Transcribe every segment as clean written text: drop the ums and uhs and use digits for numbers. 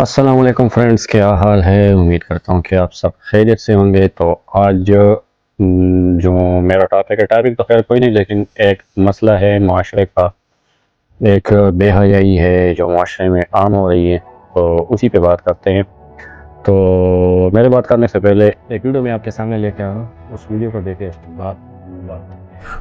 अस्सलाम वालेकुम फ्रेंड्स, क्या हाल है। उम्मीद करता हूँ कि आप सब खैरियत से होंगे। तो आज जो मेरा टॉपिक तो खैर कोई नहीं, लेकिन एक मसला है माशरे का। एक बेहयाई है जो माशरे में आम हो रही है, तो उसी पे बात करते हैं। तो मेरे बात करने से पहले एक वीडियो मैं आपके सामने लेके आ रहा हूँ, उस वीडियो को देखे बात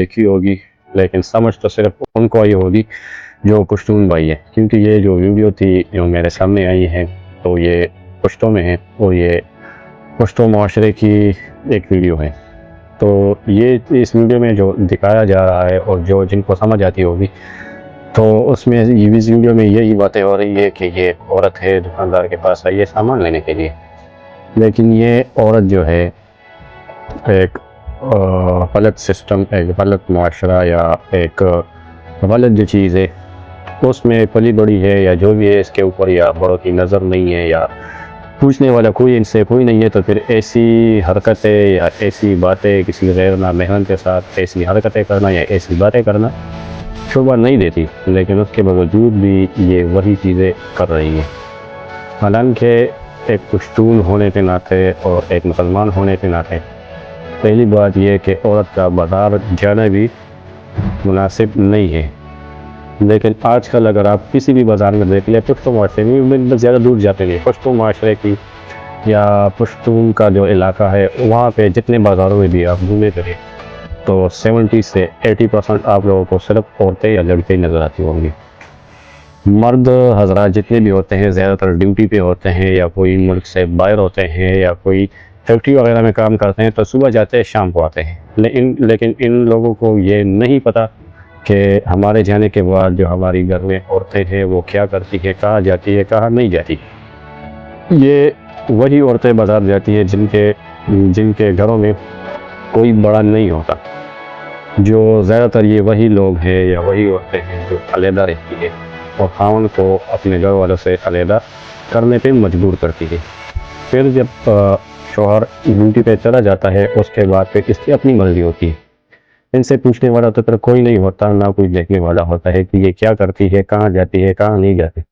देखी होगी, लेकिन समझ तो सिर्फ उनको आई होगी जो पश्तून भाई है, क्योंकि ये जो वीडियो थी जो मेरे सामने आई है तो ये पश्तों में है और ये पश्तो माशरे की एक वीडियो है। तो ये इस वीडियो में जो दिखाया जा रहा है और जो जिनको समझ आती होगी तो उसमें इस वीडियो में यही बातें हो रही है कि ये औरत है दुकानदार के पास आई है सामान लेने के लिए, लेकिन ये औरत जो है एक गलत सिस्टम, एक गलत माशरा या एक गलत जो चीज़ है उसमें पली बड़ी है या जो भी है, इसके ऊपर या बड़ों की नज़र नहीं है या पूछने वाला कोई इनसे कोई नहीं है, तो फिर ऐसी हरकतें या ऐसी बातें किसी गैर नामहरम के साथ ऐसी हरकतें करना या ऐसी बातें करना शोभा नहीं देती, लेकिन उसके बावजूद भी ये वही चीज़ें कर रही है। हालांकि एक पश्तून होने के नाते और एक मुसलमान होने के नाते पहली बात यह कि औरत का बाज़ार जाना भी मुनासिब नहीं है, लेकिन आजकल अगर आप किसी भी बाज़ार में देख लें पश्तो माशरे में ज़्यादा दूर जाते नहीं, पश्तो माशरे की या पश्तून का जो इलाका है वहाँ पे जितने बाज़ारों में भी आप घूमे करें तो 70 से 80% आप लोगों को सिर्फ औरतें या लड़के नज़र आती होंगी। मर्द हजरात जितने भी होते हैं ज़्यादातर ड्यूटी पे होते हैं या कोई मुल्क से बाहर होते हैं या कोई फैक्ट्री वगैरह में काम करते हैं, तो सुबह जाते हैं शाम को आते हैं, लेकिन इन लोगों को ये नहीं पता कि हमारे जाने के बाद जो हमारी घर में औरतें हैं वो क्या करती है, कहाँ जाती है, कहाँ नहीं जाती। ये वही औरतें बाज़ार जाती हैं जिनके घरों में कोई बड़ा नहीं होता, जो ज़्यादातर ये वही लोग हैं या वही औरतें हैं जो अलहदा रहती है और खावन को अपने घर वालों से अलहदा करने पे मजबूर करती है। फिर जब शौहर ड्यूटी पे चला जाता है उसके बाद फिर इसकी अपनी मर्जी होती है। इनसे पूछने वाला तो कोई नहीं होता, ना कोई देखने वाला होता है कि ये क्या करती है, कहाँ जाती है, कहाँ नहीं जाती।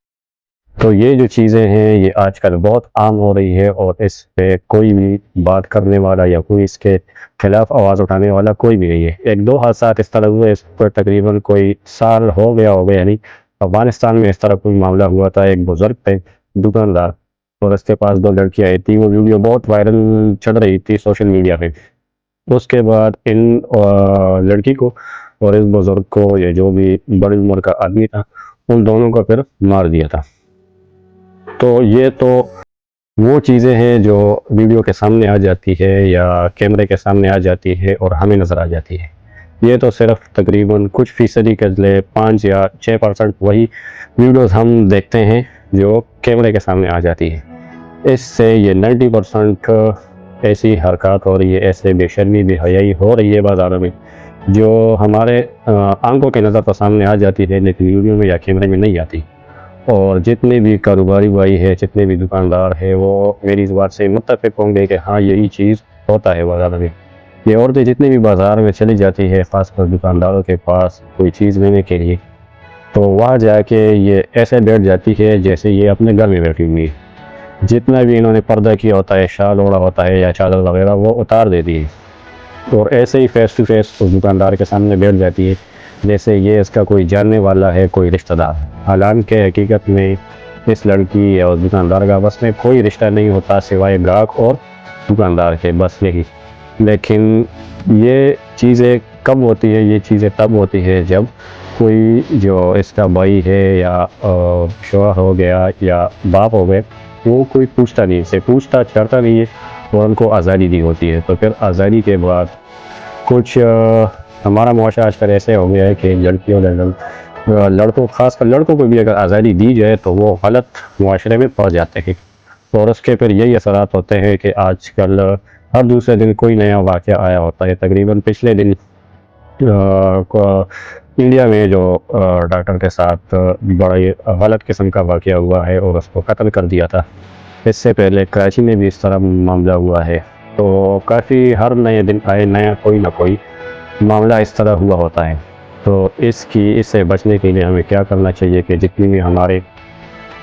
तो ये जो चीज़ें हैं ये आजकल बहुत आम हो रही है और इस पे कोई भी बात करने वाला या कोई इसके खिलाफ आवाज़ उठाने वाला कोई भी नहीं है। एक दो हादसा इस तरह हुए, इस पर तकरीबन कोई साल हो गया नहीं। अफगानिस्तान में इस तरह कोई मामला हुआ था, एक बुजुर्ग थे दुकानदार और उसके पास दो लड़कियां आई थी। वो वीडियो बहुत वायरल चल रही थी सोशल मीडिया पे। उसके बाद इन लड़की को और इस बुजुर्ग को, ये जो भी बड़ी उम्र का आदमी था, उन दोनों को फिर मार दिया था। तो ये तो वो चीज़ें हैं जो वीडियो के सामने आ जाती है या कैमरे के सामने आ जाती है और हमें नज़र आ जाती है। ये तो सिर्फ तकरीबन कुछ फ़ीसदी के लिए 5 या 6% वही वीडियोस हम देखते हैं जो कैमरे के सामने आ जाती है। इससे ये 90% ऐसी हरकत हो रही है, ऐसे बेशर्मी बेहयाई हो रही है बाज़ारों में, जो हमारे आंखों के नज़र तो सामने आ जाती है लेकिन वीडियो में या कैमरे में नहीं आती। और जितने भी कारोबारी भाई है, जितने भी दुकानदार है, वो मेरी इस बात से मुत्तफ़िक़ होंगे कि हाँ यही चीज़ होता है बाज़ार में। ये औरतें जितनी भी बाज़ार में चली जाती है, ख़ासकर दुकानदारों के पास कोई चीज़ लेने के लिए, तो वहाँ जाके ये ऐसे बैठ जाती है जैसे ये अपने घर में बैठी हुई है। जितना भी इन्होंने पर्दा किया होता है, शाल ओढ़ा होता है या चादर वगैरह, वो उतार देती है और ऐसे ही फेस टू फेस उस दुकानदार के सामने बैठ जाती है जैसे ये इसका कोई जानने वाला है, कोई रिश्तेदार। हालांकि हकीकत में इस लड़की या उस दुकानदार का बस में कोई रिश्ता नहीं होता सिवाय ग्राहक और दुकानदार के, बस यही। लेकिन ये चीज़ें कब होती है? ये चीज़ें तब होती है जब कोई जो इसका भाई है या शौहर हो गया या बाप हो गए, वो कोई पूछता नहीं, इससे पूछताछ करता नहीं है और उनको आज़ादी दी होती है। तो फिर आज़ादी के बाद कुछ हमारा मुआशरा आजकल ऐसे हो गया है कि लड़कियों लड़कों, खासकर लड़कों को भी अगर आज़ादी दी जाए तो वो गलत मुआशरे में पड़ जाते हैं और उसके फिर यही असरात होते हैं कि आजकल हर दूसरे दिन कोई नया वाक़या आया होता है। तकरीबन पिछले दिन इंडिया में जो डॉक्टर के साथ बड़ा ही गलत किस्म का वाक़या हुआ है और उसको कत्ल कर दिया था। इससे पहले कराची में भी इस तरह मामला हुआ है। तो काफ़ी हर नए दिन आए नया कोई ना कोई मामला इस तरह हुआ होता है। तो इससे बचने के लिए हमें क्या करना चाहिए कि जितनी भी हमारे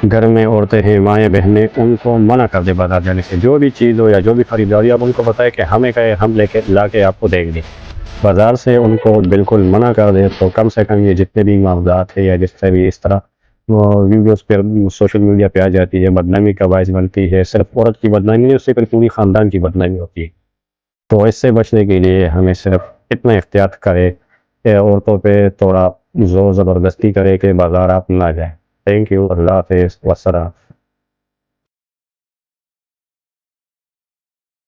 घर में औरतें हैं, माएँ बहनें, उनको मना कर दें बाज़ार जाने से। जो भी चीज़ हो या जो भी ख़रीदारी, आप उनको बताएं कि हमें कहे हम लेके ला के आपको देंगे। बाज़ार से उनको बिल्कुल मना कर दें तो कम से कम ये जितने भी मामलात है या जिससे भी इस तरह वीडियोस पे सोशल मीडिया पे आ जाती है, बदनामी का बायस बनती है। सिर्फ औरत की बदनामी नहीं, उससे फिर पूरी ख़ानदान की बदनामी होती है। तो इससे बचने के लिए हमें सिर्फ इतना एहतियात करें कि औरतों पे थोड़ा ज़ोर ज़बरदस्ती करे कि बाज़ार आप ना जाएँ। Thank you. अल्लाह हाफ़िज़। वस्सलाम।